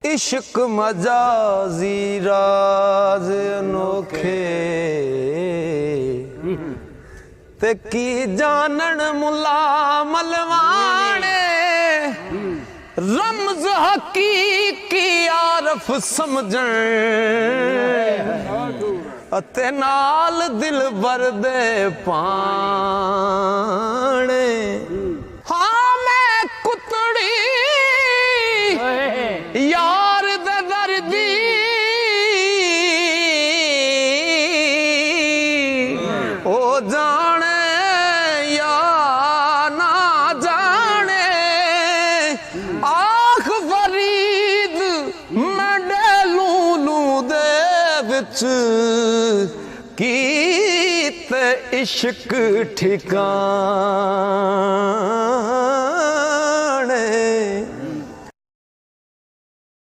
इश्क मजाजी राज अनोखे ते की जानन मुला मलवाने रमज हकीकी आरफ समझण अते नाल दिल भर दे पाने। हाँ मैं कुतड़ी यार दे दर्दी ओ जाने या ना जाने आख फरीद मैं डेलू लू दे विच कीते इश्क ठिकाने।